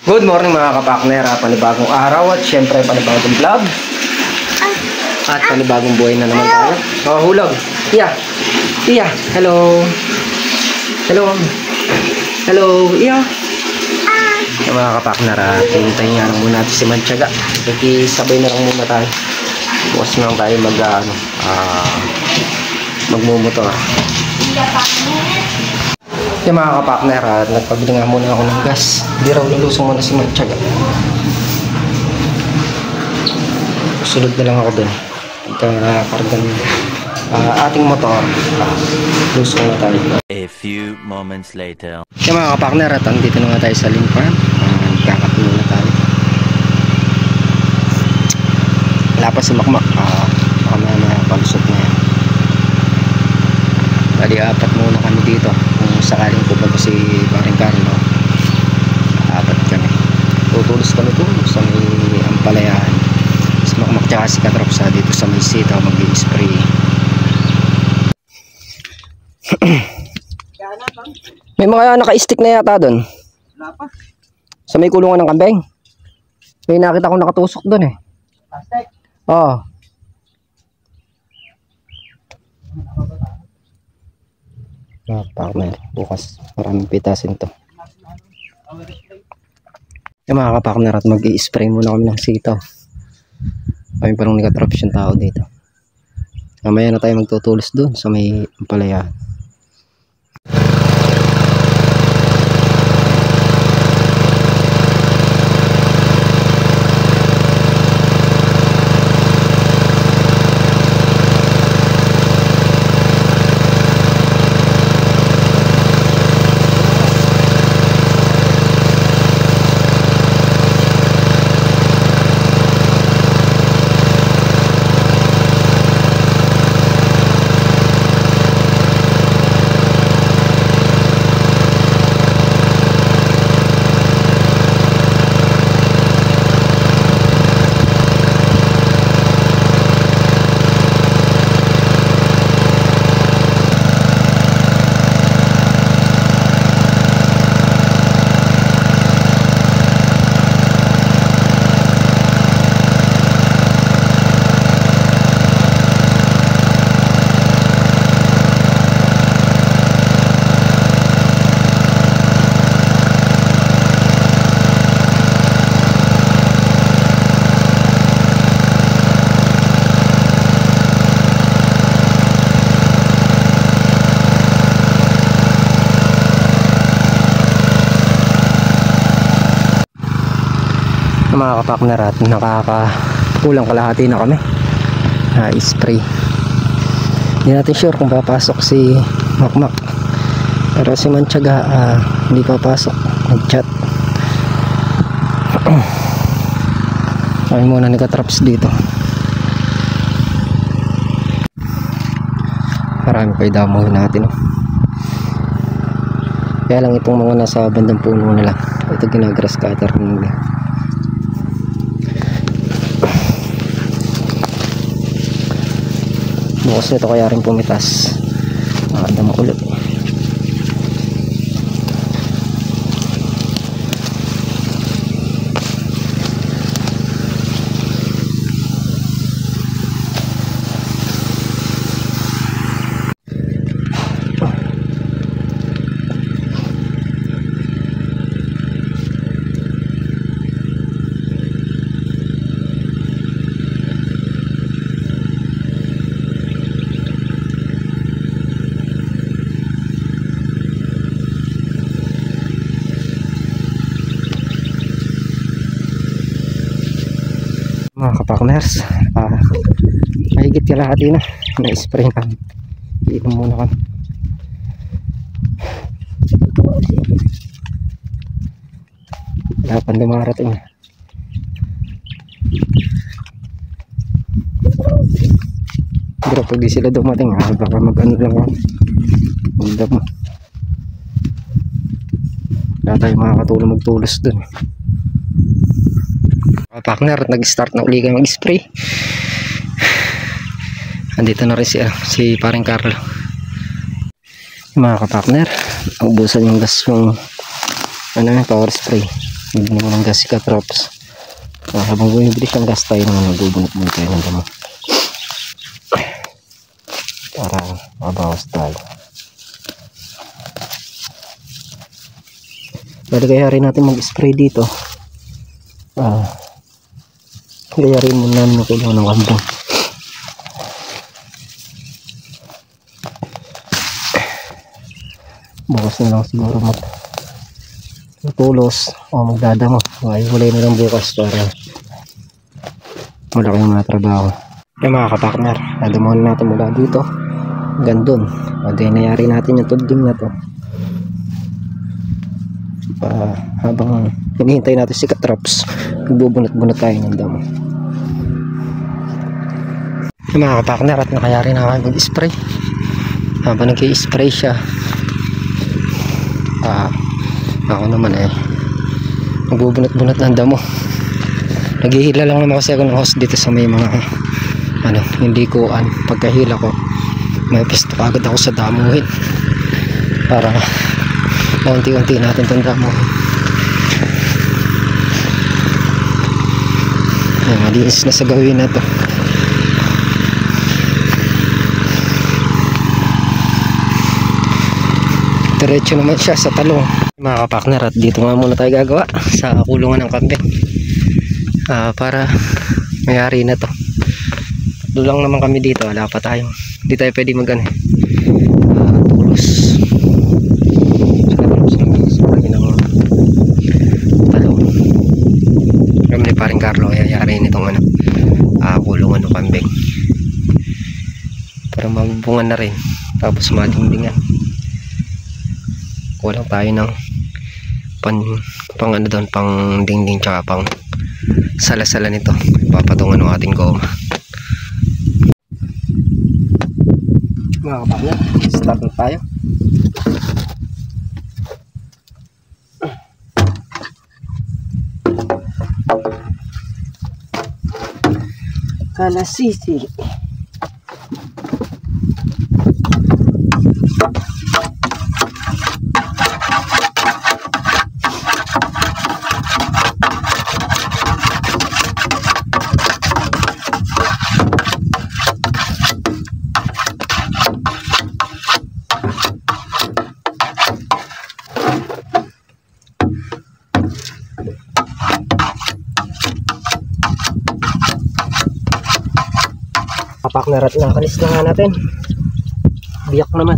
Good morning mga kapakner, panibagong araw at syempre panibagong vlog at panibagong buhay na naman tayo. Hulog. Iya. Iya. Hello. Hello. Hello. Iya. Mga kapakner, hintayin nga lang muna natin si Mantiaga. Sabay na lang muna tayo. Bukas na lang tayo magmumotor. Yung mga kapakner, nagpabili nga muna ako ng gas. Hindi raw lulusong muna si Mantiaga. Sunod na lang ako dun. Kargan ating motor. Lusong na tayo. A few moments later. Yung mga kapakner, andito na nga tayo sa Lin Farm. Nagkakapuno na tayo. Wala pa si Makmak. Baka may palusot na yan. Bali, apat muna kami dito. Kung sakaling pupunta si Paring Carlo, apat kami. Tutulos kami doon sa may Ampalayan. Si Makmak tsaka si Katropsa dito sa may sitaw mag-i-spray. May mga naka-stick na yata doon. Wala pa. Sa may kulungan ng kambing. May nakita ko nakatusok doon eh. Plastic. Oo. Partner, bukas maraming pitasin to. Yung mga kapakner, at mag-i-spray muna kami ng sitaw. Kami parang nag-drops yung tao dito. Mamaya na tayo magtutulos doon sa may Ampalayan. Mga kapakner, at nakakakulang kalahati na kami spray. Hindi natin sure kung papasok si Makmak, pero si Mantiaga hindi papasok, nag-chat. Kami muna nagka-traps dito. Marami pa idamohin natin Kaya lang itong mga nasa bandang puno na lang, ito ginagrass cutter nila. Bukas nito kaya rin pumitas. Makanda makulot. Mga kapakners, mahigit kalahati na spray kami. Iinom muna kami. Wala pang dumarating. Pero pag di sila dumating, baka mag-ano lang ako. Magdap mo. Wala tayo makakatulong magtulos dun. Partner, nag-start na uli kayo mag-spray. Andito na rin si Paring Carlo. Mga kapakner, ubusan yung gas yung power spray. Bibili ko ng gas si Katrops. Habang bumibili siyang gas tayo naman, nagbubunot muna tayo ng damo para mabawas tayo. Bali kaya rin natin mag-spray dito. Kaya rin muna namin yung kulungan ng kambing. Bukas na lang siguro tulos o magdadamo. Ay, wala na lang bukas para wala kayong mga trabaho. Yung mga kapakner, nadamuhan natin mula dito hanggang dun. Nayari natin yung tudling na to. Habang hinihintay natin si Katrops, nagbubunot-bunot tayo ng damo. Yung mga kapakner, at nakayari na kami mag-spray. Habang nag-i-spray siya, ako naman nagbubunot-bunot ng damo. Naghihila lang naman kasi ako ng hose dito sa may mga hindi ko pagkahila ko may pisto agad ako sa damuhin para maunti-unti natin itong damuhin. Malinis na sa gawin na to. Diretso naman siya sa talong. Mga kapakner, at dito nga muna tayo gagawa sa kulungan ng kambing para mayari na to. Tatlo lang naman kami dito, wala pa tayong, hindi tayo pwede tulos sa lagi ng talong. Kami ni paring Carlo yayari nitong kulungan ng kambing para mabubungan na rin, tapos madingdingan. Kulang tayo ng pang dingding tsaka pang salasala nito. Papatungan ng ating goma. Mga kapakner, start na tayo. Kalasisi. Kapakner, at nakalis na nga natin. Biyak naman.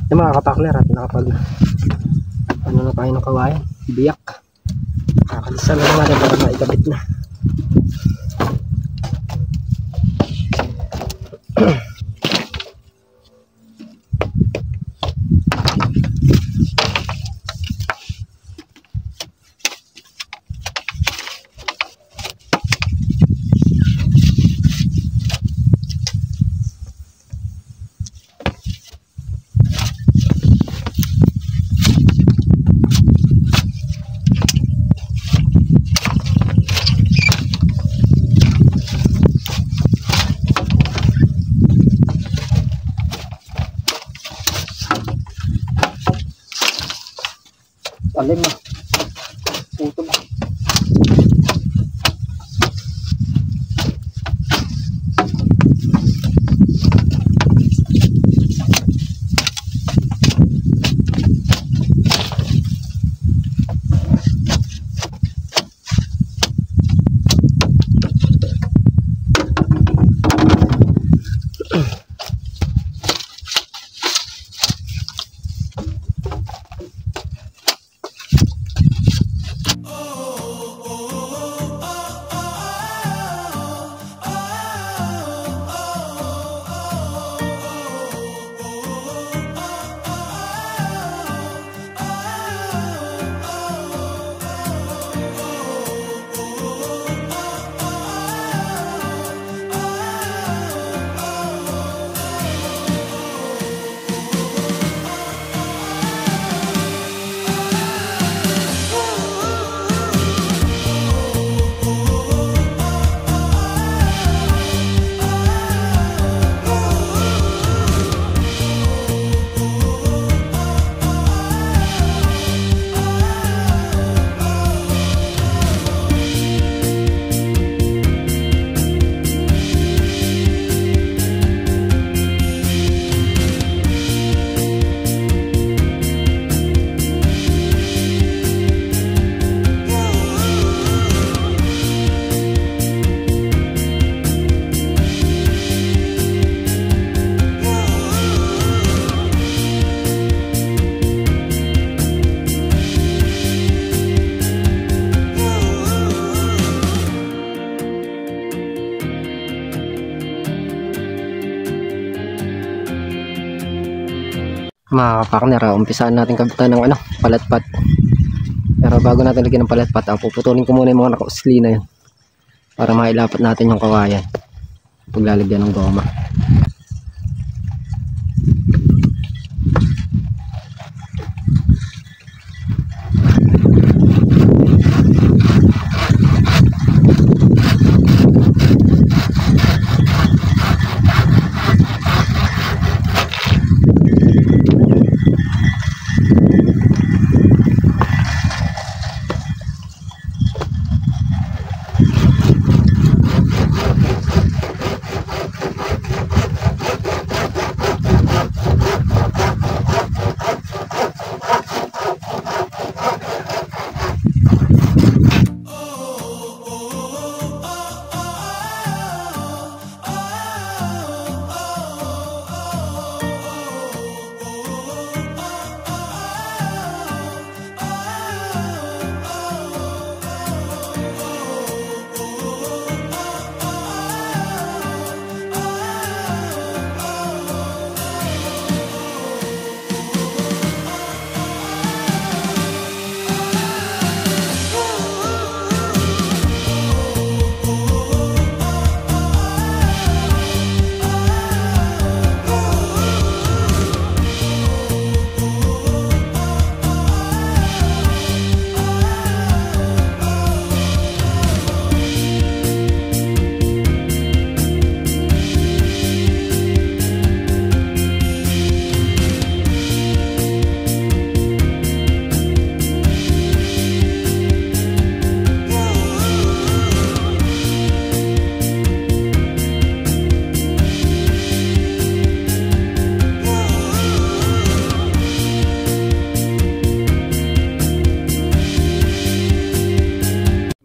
Yung mga kapakner, at nakapag na tayo ng kawayan, biyak. Kakalisan na naman para maikabit na. Talim ah. Puto ba? Mga kapartner, umpisahan natin kabitan ng palatpat. Pero bago natin lagyan ng palatpat, puputulin ko muna yung mga nakausli na yun para mailapat natin yung kawayan paglalagyan ng goma.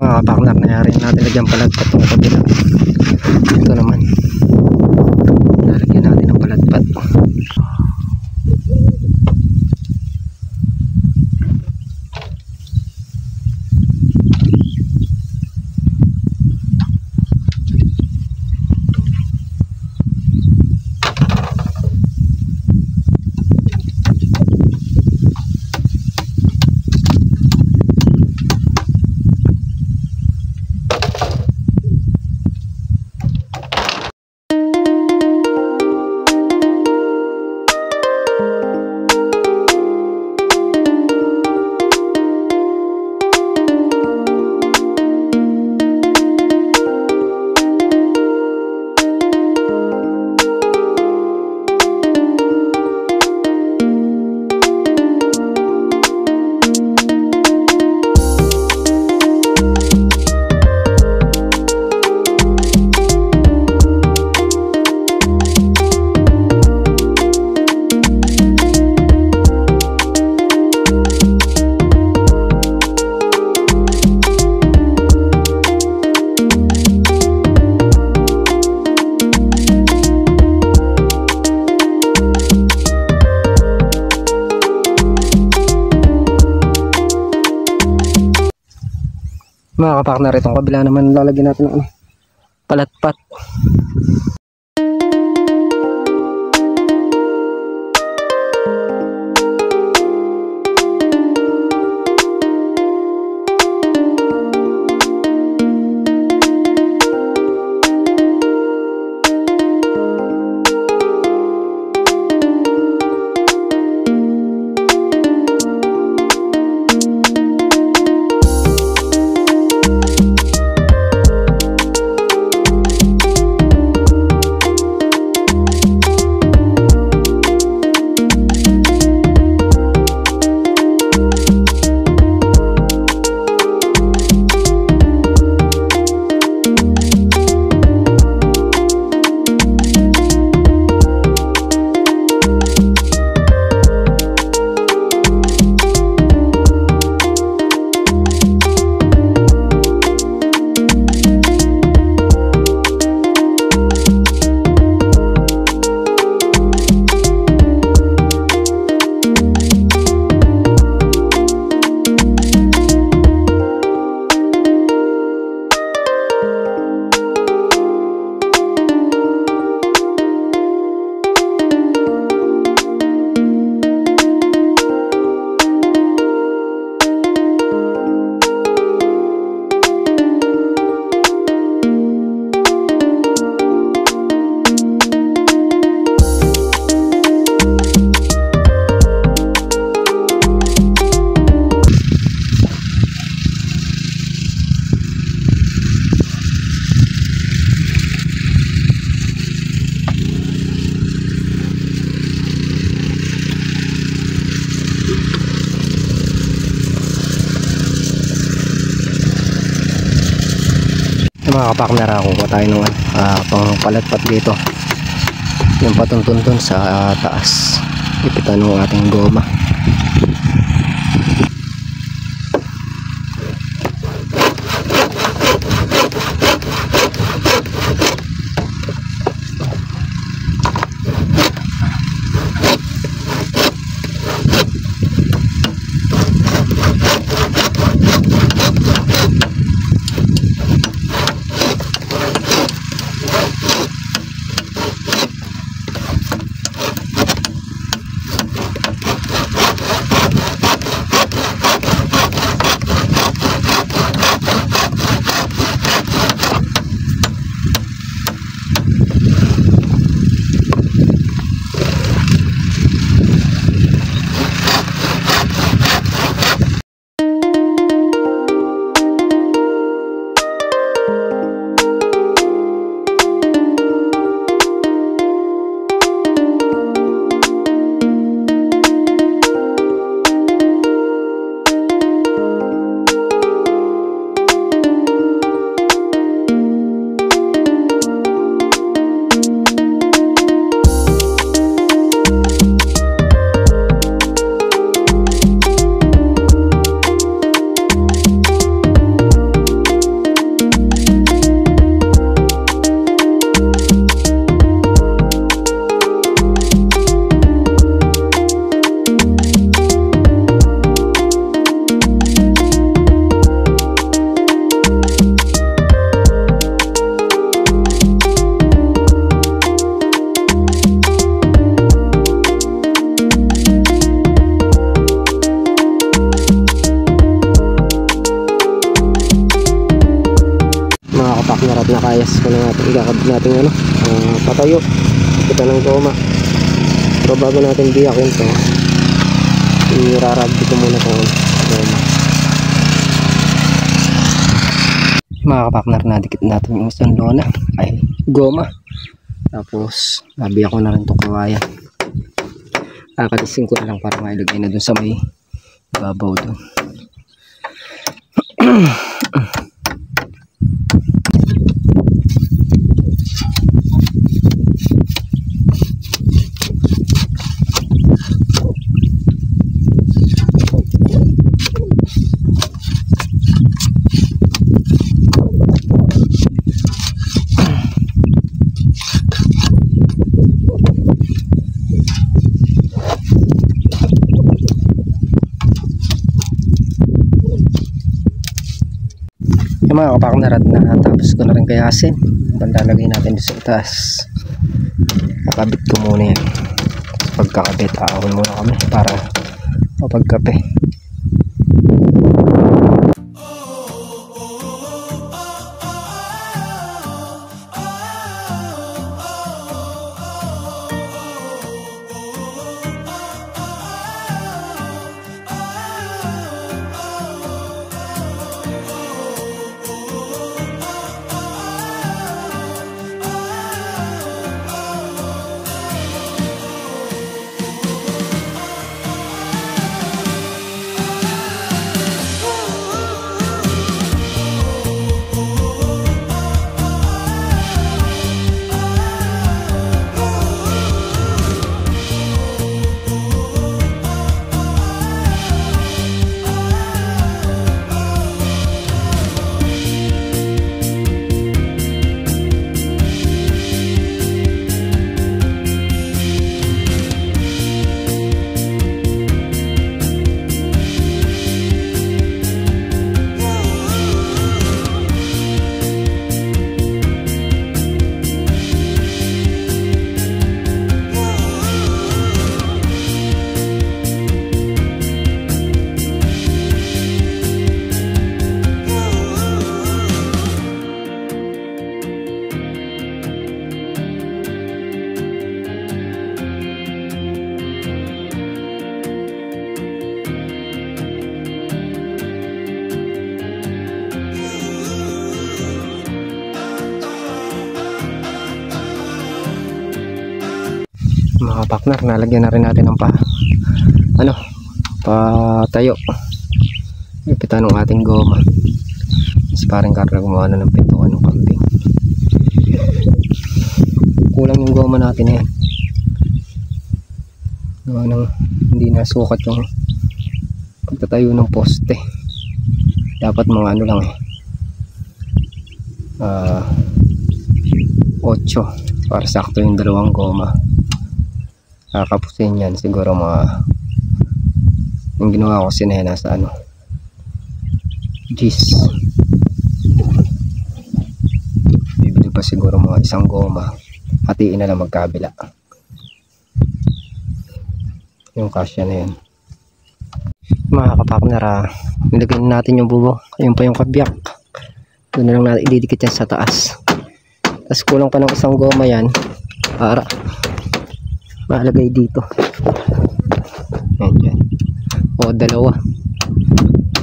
Mga partner, nangyari natin lagyan palatpat itong kabila. Ito naman, nalagyan natin ng palatpat. Mga kapakner, itong kabila naman lalagyan natin ng palatpat. Mga kapakner, kukuha tayo ng pang palatpat dito, yung patuntuntun sa taas, ipitan ng ating goma. Kapakner, at nakayas ko na natin, ikakabit natin patayo, kita ng goma. Pero bago natin biyakin to, iraragdi ko muna itong goma. Mga kapakner, nadikit natin yung isang lona ay goma, tapos nabiyak ko na rin itong kawayan. Kakalisin ko na lang para mailagay na dun sa may babaw dun. Yung mga kapakner at natapos ko na rin kayasin. Lalagay natin sa itaas. Nakabit ko muna yan. Pagkakabit, aahon muna kami para mapagkape. Mga partner, nalagyan na rin natin ng patayo ipitan ng ating goma. Kasi parang karga gumawa na ng pintuan ng kambing. Kulang yung goma natin na yan. Gawa ng hindi nasukat yung pagtatayo ng poste. Dapat mga lang 8 para sakto yung dalawang goma. Kakapusin yan siguro yung ginawa ko sinena sa G's. Bibili pa siguro mga 1 goma, hatiin na lang magkabila yung kasya na yan. Mga kapakner, nilagay natin yung bubong, ayun pa yung kabyak, doon na lang natin ididikit yan sa taas. Tapos kulang pa ng 1 goma yan para malagay dito. Ayan dyan. O 2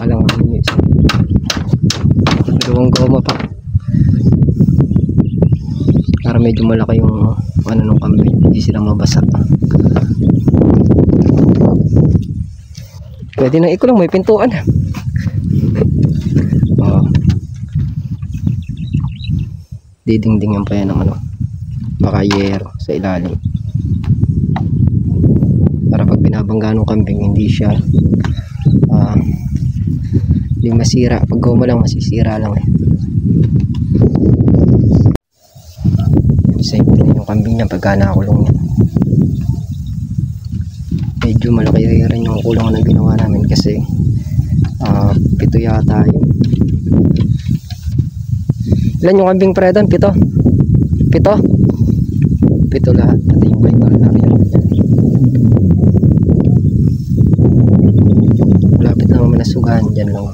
alang yun, 2 goma pa para medyo malaki yung nung kambing, hindi sila mabasa. Pwede na ikulang, may pintuan. Didingdingan pa yan ng makayero sa ilalim para pag binabangga ng kambing hindi siya hindi masira. Pag goma lang masisira lang safety na yung kambing niya pagka nakakulong yan. Medyo malaki rin yung kulungan na ginawa namin kasi 7 yata yun. Ilan yung kambing Fredan? 7 lahat. Pati yung baitol na rin. Malapit na naman nasugahan dyan lang.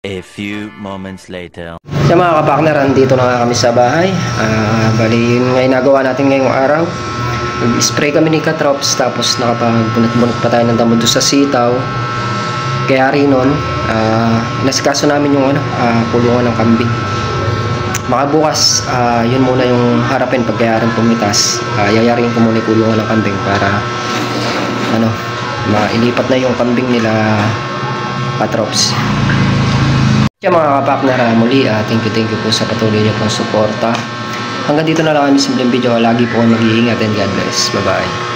A few moments later. Sa mga kapakner, andito na nga kami sa bahay. Bali yun nga nagawa natin ngayong araw. Nag-spray kami ni Katrops, tapos nakapag-bunot-bunot pa tayo ng damo doon sa sitaw. Kaya rin nun, nasikaso namin yung kulungan ng kambing. Baka bukas, yun muna yung harapin pag kaya rin pumitas. Yayarin ko muna yung kulungan ng kambing para mailipat na yung kambing nila Katrops. Kaya mga kapakner, muli thank you po sa patuloy niyo pong suporta. Hanggang dito na lang kami simpleng video. Lagi po mag-iingat and God bless. Bye bye.